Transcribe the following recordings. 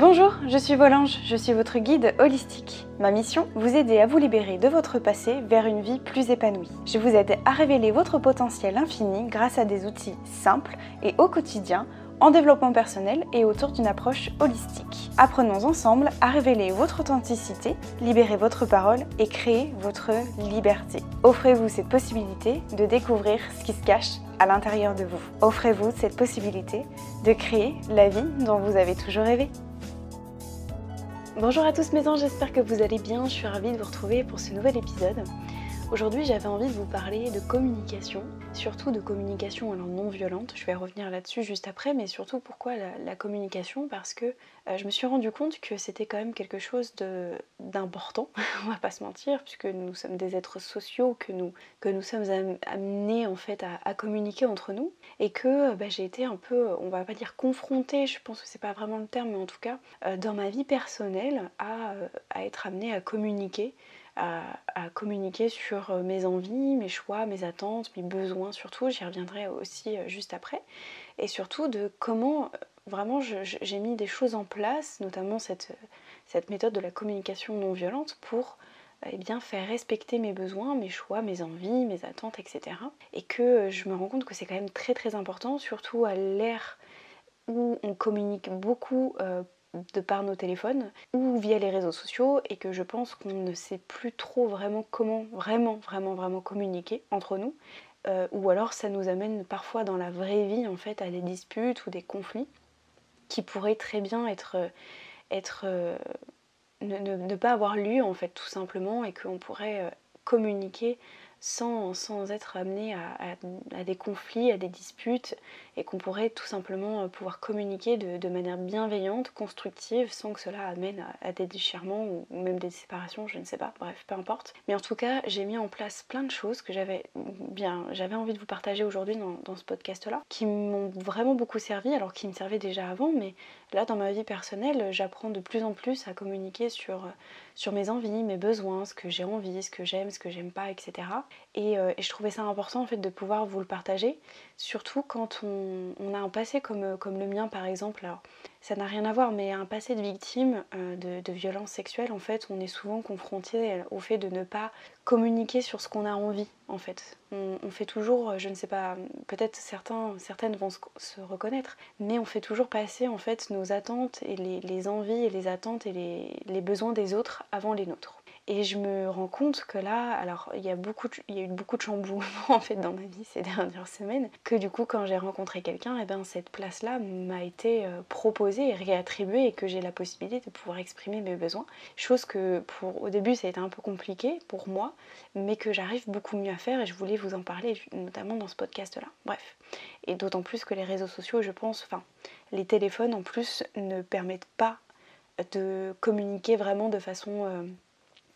Bonjour, je suis Volange, je suis votre guide holistique. Ma mission, vous aider à vous libérer de votre passé vers une vie plus épanouie. Je vous aide à révéler votre potentiel infini grâce à des outils simples et au quotidien, en développement personnel et autour d'une approche holistique. Apprenons ensemble à révéler votre authenticité, libérer votre parole et créer votre liberté. Offrez-vous cette possibilité de découvrir ce qui se cache à l'intérieur de vous. Offrez-vous cette possibilité de créer la vie dont vous avez toujours rêvé. Bonjour à tous mes anges, j'espère que vous allez bien, je suis ravie de vous retrouver pour ce nouvel épisode. Aujourd'hui j'avais envie de vous parler de communication, surtout de communication alors non violente, je vais revenir là-dessus juste après, mais surtout pourquoi la communication, parce que je me suis rendu compte que c'était quand même quelque chose d'important, on va pas se mentir, puisque nous sommes des êtres sociaux, que nous sommes amenés en fait à communiquer entre nous, et que j'ai été un peu, on va pas dire confrontée, je pense que c'est pas vraiment le terme, mais en tout cas dans ma vie personnelle à être amenée à communiquer. À communiquer sur mes envies, mes choix, mes attentes, mes besoins surtout, j'y reviendrai aussi juste après, et surtout de comment vraiment j'ai mis des choses en place, notamment cette méthode de la communication non violente pour faire respecter mes besoins, mes choix, mes envies, mes attentes, etc. Et que je me rends compte que c'est quand même très très important, surtout à l'ère où on communique beaucoup de par nos téléphones ou via les réseaux sociaux, et que je pense qu'on ne sait plus trop vraiment comment vraiment communiquer entre nous, ou alors ça nous amène parfois dans la vraie vie en fait à des disputes ou des conflits qui pourraient très bien ne pas avoir lieu en fait tout simplement, et qu'on pourrait communiquer sans être amené à des conflits, à des disputes, et qu'on pourrait tout simplement pouvoir communiquer de manière bienveillante, constructive, sans que cela amène à des déchirements ou même des séparations, je ne sais pas, bref, peu importe. Mais en tout cas, j'ai mis en place plein de choses que j'avais envie de vous partager aujourd'hui dans ce podcast-là, qui m'ont vraiment beaucoup servi, alors qui me servaient déjà avant, mais là, dans ma vie personnelle, j'apprends de plus en plus à communiquer sur mes envies, mes besoins, ce que j'ai envie, ce que j'aime pas, etc. Et je trouvais ça important en fait de pouvoir vous le partager, surtout quand on a un passé comme le mien par exemple. Alors, ça n'a rien à voir, mais un passé de victime de violences sexuelles, en fait, on est souvent confronté au fait de ne pas communiquer sur ce qu'on a envie, en fait. On fait toujours, je ne sais pas, peut-être certaines vont se reconnaître, mais on fait toujours passer en fait nos attentes et les envies et les attentes et les besoins des autres avant les nôtres. Et je me rends compte que là, alors il y a eu beaucoup de chamboulements en fait dans ma vie ces dernières semaines, que du coup quand j'ai rencontré quelqu'un, cette place-là m'a été proposée et réattribuée, et que j'ai la possibilité de pouvoir exprimer mes besoins. Chose que au début ça a été un peu compliqué pour moi, mais que j'arrive beaucoup mieux à faire, et je voulais vous en parler notamment dans ce podcast-là. Bref. Et d'autant plus que les réseaux sociaux, je pense, les téléphones en plus ne permettent pas de communiquer vraiment de façon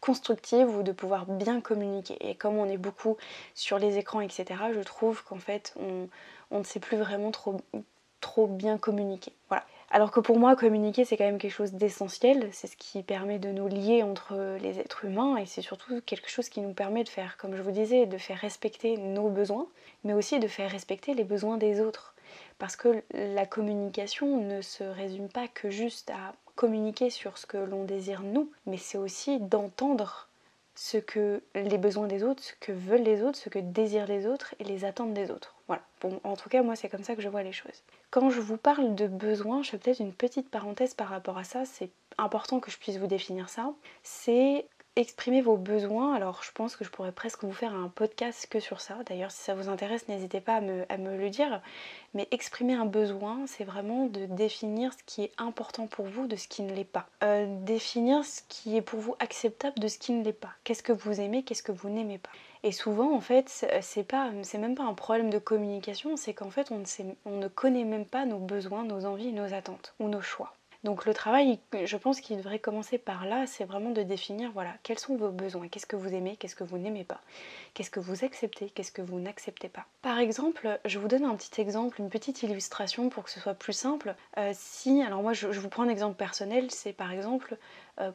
constructive, ou de pouvoir bien communiquer. Et comme on est beaucoup sur les écrans, etc., je trouve qu'en fait on ne sait plus vraiment trop bien communiquer. Voilà. Alors que pour moi, communiquer c'est quand même quelque chose d'essentiel, c'est ce qui permet de nous lier entre les êtres humains, et c'est surtout quelque chose qui nous permet de faire, comme je vous disais, de faire respecter nos besoins, mais aussi de faire respecter les besoins des autres. Parce que la communication ne se résume pas que juste à communiquer sur ce que l'on désire nous, mais c'est aussi d'entendre ce que les besoins des autres, ce que veulent les autres, ce que désirent les autres et les attentes des autres. Voilà. Bon, en tout cas, moi, c'est comme ça que je vois les choses. Quand je vous parle de besoins, je fais peut-être une petite parenthèse par rapport à ça, c'est important que je puisse vous définir ça. C'est exprimer vos besoins. Alors je pense que je pourrais presque vous faire un podcast que sur ça. D'ailleurs, si ça vous intéresse, n'hésitez pas à me le dire. Mais exprimer un besoin, c'est vraiment de définir ce qui est important pour vous de ce qui ne l'est pas. Définir ce qui est pour vous acceptable de ce qui ne l'est pas. Qu'est-ce que vous aimez, qu'est-ce que vous n'aimez pas. Et souvent, en fait, c'est même pas un problème de communication, c'est qu'en fait, on ne connaît même pas nos besoins, nos envies, nos attentes ou nos choix. Donc le travail, je pense qu'il devrait commencer par là, c'est vraiment de définir, voilà, quels sont vos besoins, qu'est-ce que vous aimez, qu'est-ce que vous n'aimez pas, qu'est-ce que vous acceptez, qu'est-ce que vous n'acceptez pas. Par exemple, je vous donne un petit exemple, une petite illustration pour que ce soit plus simple. Alors moi je vous prends un exemple personnel, c'est par exemple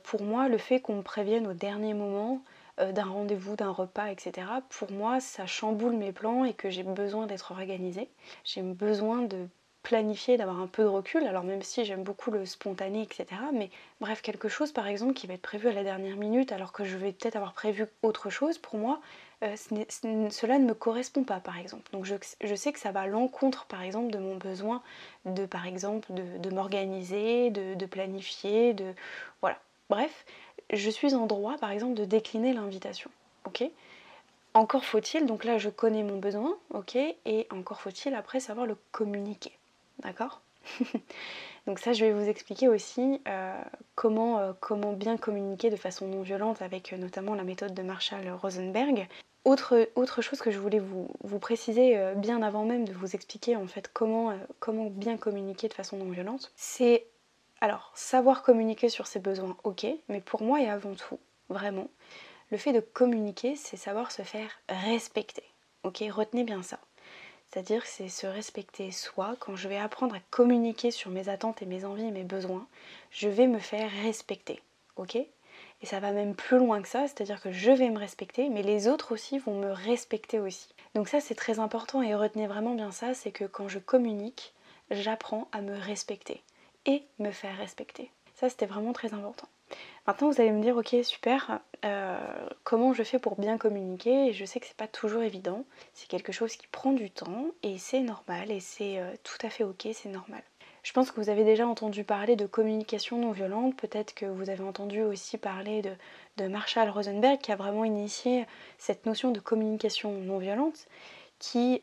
pour moi le fait qu'on me prévienne au dernier moment d'un rendez-vous, d'un repas, etc. Pour moi ça chamboule mes plans, et que j'ai besoin d'être organisée, j'ai besoin planifié, d'avoir un peu de recul, alors même si j'aime beaucoup le spontané, etc. Mais bref, quelque chose par exemple qui va être prévu à la dernière minute alors que je vais peut-être avoir prévu autre chose, pour moi, cela ne me correspond pas par exemple. Donc je sais que ça va à l'encontre par exemple de mon besoin de par exemple de m'organiser, de planifier, de... Voilà. Bref, je suis en droit par exemple de décliner l'invitation. Ok ? Encore faut-il, donc là je connais mon besoin, ok, et encore faut-il après savoir le communiquer, d'accord. Donc ça je vais vous expliquer aussi comment bien communiquer de façon non violente avec notamment la méthode de Marshall Rosenberg. Autre chose que je voulais vous préciser bien avant même de vous expliquer en fait comment bien communiquer de façon non violente, c'est alors savoir communiquer sur ses besoins, ok, mais pour moi et avant tout, vraiment, le fait de communiquer, c'est savoir se faire respecter. Ok, retenez bien ça. C'est-à-dire que c'est se respecter soi. Quand je vais apprendre à communiquer sur mes attentes et mes envies et mes besoins, je vais me faire respecter. Ok ? Et ça va même plus loin que ça, c'est-à-dire que je vais me respecter, mais les autres aussi vont me respecter aussi. Donc ça c'est très important et retenez vraiment bien ça, c'est que quand je communique, j'apprends à me respecter et me faire respecter. Ça c'était vraiment très important. Maintenant vous allez me dire ok super, comment je fais pour bien communiquer, et je sais que c'est pas toujours évident, c'est quelque chose qui prend du temps et c'est normal et c'est tout à fait ok, c'est normal. Je pense que vous avez déjà entendu parler de communication non violente, peut-être que vous avez entendu aussi parler de Marshall Rosenberg qui a vraiment initié cette notion de communication non violente qui,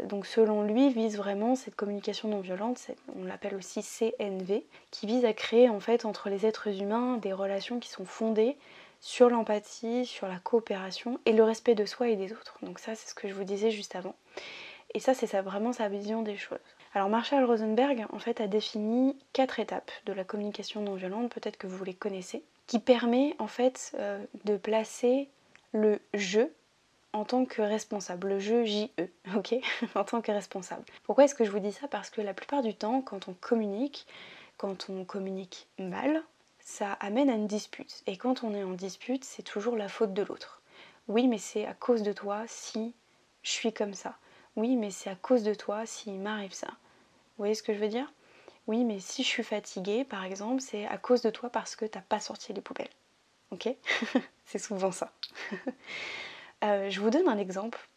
donc selon lui, vise vraiment cette communication non violente, on l'appelle aussi CNV, qui vise à créer en fait entre les êtres humains des relations qui sont fondées sur l'empathie, sur la coopération et le respect de soi et des autres. Donc ça, c'est ce que je vous disais juste avant. Et ça, c'est vraiment sa vision des choses. Alors Marshall Rosenberg, en fait, a défini 4 étapes de la communication non violente, peut-être que vous les connaissez, qui permet en fait de placer le je en tant que responsable, le jeu JE, ok, en tant que responsable. Pourquoi est-ce que je vous dis ça? Parce que la plupart du temps, quand on communique mal, ça amène à une dispute. Et quand on est en dispute, c'est toujours la faute de l'autre. Oui, mais c'est à cause de toi si je suis comme ça. Oui, mais c'est à cause de toi s'il m'arrive ça. Vous voyez ce que je veux dire? Oui, mais si je suis fatiguée, par exemple, c'est à cause de toi parce que t'as pas sorti les poubelles. Ok? C'est souvent ça. Je vous donne un exemple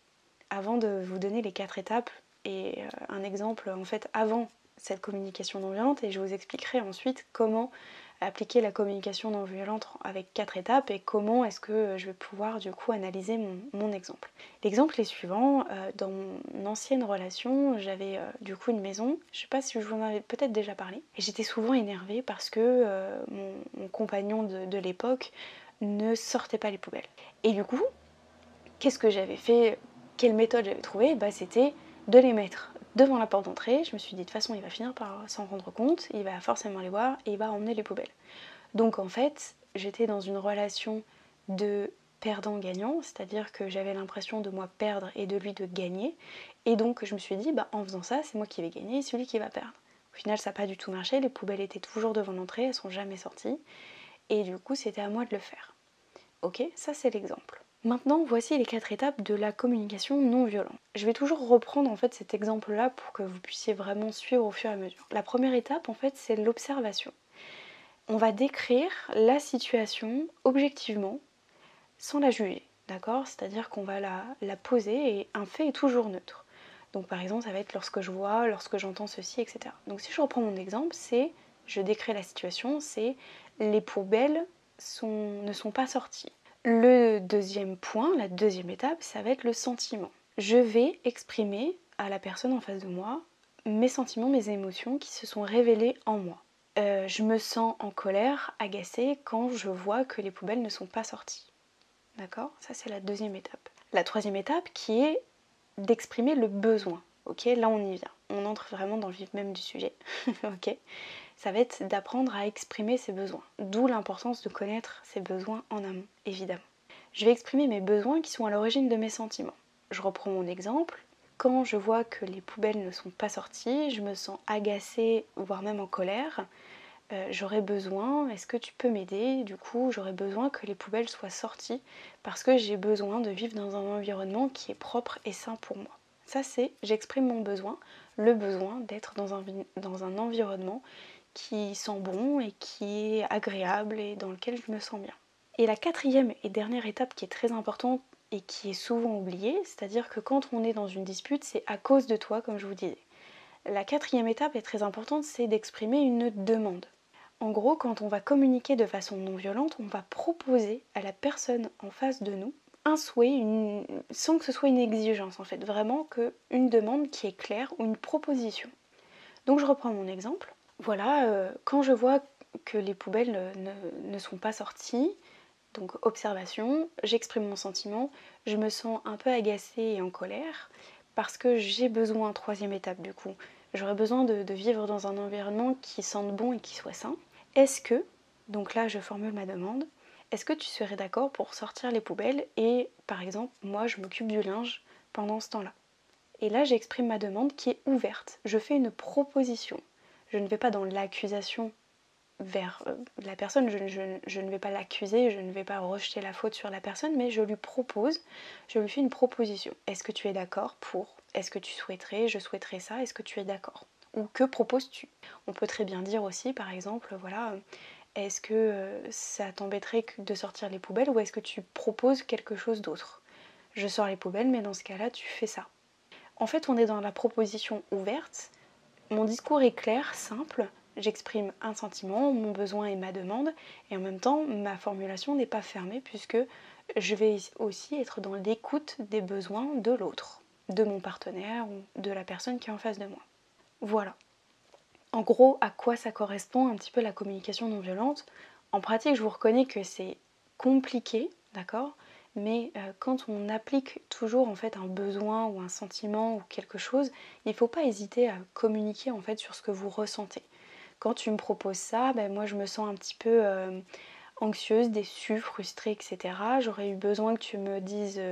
avant de vous donner les 4 étapes et un exemple en fait avant cette communication non violente, et je vous expliquerai ensuite comment appliquer la communication non violente avec 4 étapes et comment est-ce que je vais pouvoir du coup analyser mon exemple. L'exemple est suivant, dans mon ancienne relation j'avais du coup une maison, je sais pas si je vous en avais peut-être déjà parlé, et j'étais souvent énervée parce que mon compagnon de l'époque ne sortait pas les poubelles. Et du coup, qu'est-ce que j'avais fait? Quelle méthode j'avais trouvée? Bah, c'était de les mettre devant la porte d'entrée. Je me suis dit de toute façon il va finir par s'en rendre compte, il va forcément les voir et il va emmener les poubelles. Donc en fait j'étais dans une relation de perdant-gagnant, c'est-à-dire que j'avais l'impression de moi perdre et de lui de gagner, et donc je me suis dit bah en faisant ça c'est moi qui vais gagner et celui qui va perdre. Au final ça n'a pas du tout marché, les poubelles étaient toujours devant l'entrée, elles sont jamais sorties, et du coup c'était à moi de le faire. Ok, ça c'est l'exemple. Maintenant, voici les 4 étapes de la communication non violente. Je vais toujours reprendre en fait cet exemple-là pour que vous puissiez vraiment suivre au fur et à mesure. La première étape, en fait, c'est l'observation. On va décrire la situation objectivement, sans la juger, d'accord? C'est-à-dire qu'on va la poser et un fait est toujours neutre. Donc par exemple, ça va être lorsque je vois, lorsque j'entends ceci, etc. Donc si je reprends mon exemple, je décris la situation, c'est les poubelles ne sont pas sorties. Le deuxième point, la deuxième étape, ça va être le sentiment. Je vais exprimer à la personne en face de moi mes sentiments, mes émotions qui se sont révélées en moi. Je me sens en colère, agacée quand je vois que les poubelles ne sont pas sorties. D'accord? Ça c'est la deuxième étape. La troisième étape qui est d'exprimer le besoin. Ok, là on y vient. On entre vraiment dans le vif même du sujet. Ok, ça va être d'apprendre à exprimer ses besoins. D'où l'importance de connaître ses besoins en amont, évidemment. Je vais exprimer mes besoins qui sont à l'origine de mes sentiments. Je reprends mon exemple. Quand je vois que les poubelles ne sont pas sorties, je me sens agacée, voire même en colère. J'aurais besoin, est-ce que tu peux m'aider? Du coup, j'aurais besoin que les poubelles soient sorties parce que j'ai besoin de vivre dans un environnement qui est propre et sain pour moi. Ça c'est j'exprime mon besoin, le besoin d'être dans un environnement qui sent bon et qui est agréable et dans lequel je me sens bien. Et la quatrième et dernière étape qui est très importante et qui est souvent oubliée, c'est-à-dire que quand on est dans une dispute, c'est à cause de toi, comme je vous disais. La quatrième étape est très importante, c'est d'exprimer une demande. En gros, quand on va communiquer de façon non violente, on va proposer à la personne en face de nous un souhait, sans que ce soit une exigence en fait, vraiment une demande qui est claire ou une proposition. Donc je reprends mon exemple. Voilà, quand je vois que les poubelles ne sont pas sorties, donc observation, j'exprime mon sentiment, je me sens un peu agacée et en colère parce que j'ai besoin, troisième étape du coup, j'aurais besoin de vivre dans un environnement qui sente bon et qui soit sain. Est-ce que, donc là je formule ma demande, est-ce que tu serais d'accord pour sortir les poubelles et par exemple moi je m'occupe du linge pendant ce temps-là? Et là j'exprime ma demande qui est ouverte, je fais une proposition. Je ne vais pas dans l'accusation vers la personne, je ne vais pas l'accuser, je ne vais pas rejeter la faute sur la personne, mais je lui propose, je lui fais une proposition. Est-ce que tu es d'accord pour? Est-ce que tu souhaiterais? Je souhaiterais ça, est-ce que tu es d'accord? Ou que proposes-tu? On peut très bien dire aussi, par exemple, voilà, est-ce que ça t'embêterait de sortir les poubelles ou est-ce que tu proposes quelque chose d'autre? Je sors les poubelles, mais dans ce cas-là, tu fais ça. En fait, on est dans la proposition ouverte. Mon discours est clair, simple, j'exprime un sentiment, mon besoin et ma demande, et en même temps, ma formulation n'est pas fermée puisque je vais aussi être dans l'écoute des besoins de l'autre, de mon partenaire ou de la personne qui est en face de moi. Voilà. En gros, à quoi ça correspond un petit peu la communication non violente? En pratique, je vous reconnais que c'est compliqué, d'accord? Mais quand on applique toujours en fait un besoin ou un sentiment ou quelque chose, il ne faut pas hésiter à communiquer en fait sur ce que vous ressentez. Quand tu me proposes ça, ben moi je me sens un petit peu anxieuse, déçue, frustrée, etc. J'aurais eu besoin que tu me dises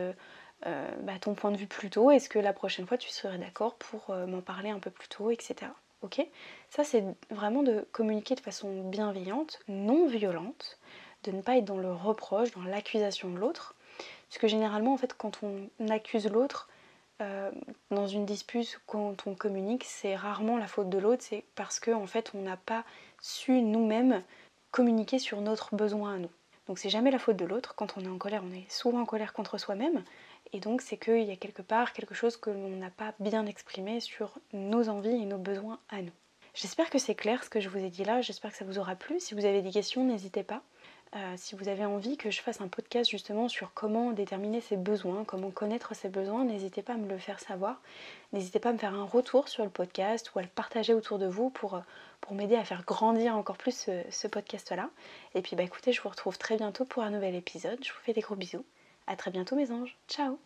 ton point de vue plus tôt. Est-ce que la prochaine fois tu serais d'accord pour m'en parler un peu plus tôt, etc. Ok? Ça c'est vraiment de communiquer de façon bienveillante, non violente, de ne pas être dans le reproche, dans l'accusation de l'autre. Parce que généralement, en fait, quand on accuse l'autre dans une dispute, quand on communique, c'est rarement la faute de l'autre, c'est parce qu'en en fait, on n'a pas su nous-mêmes communiquer sur notre besoin à nous. Donc c'est jamais la faute de l'autre. Quand on est en colère, on est souvent en colère contre soi-même. Et donc c'est qu'il y a quelque part quelque chose que l'on n'a pas bien exprimé sur nos envies et nos besoins à nous. J'espère que c'est clair ce que je vous ai dit là, j'espère que ça vous aura plu. Si vous avez des questions, n'hésitez pas. Si vous avez envie que je fasse un podcast justement sur comment déterminer ses besoins, comment connaître ses besoins, n'hésitez pas à me le faire savoir. N'hésitez pas à me faire un retour sur le podcast ou à le partager autour de vous pour m'aider à faire grandir encore plus ce podcast-là. Et puis écoutez, je vous retrouve très bientôt pour un nouvel épisode. Je vous fais des gros bisous. À très bientôt mes anges. Ciao!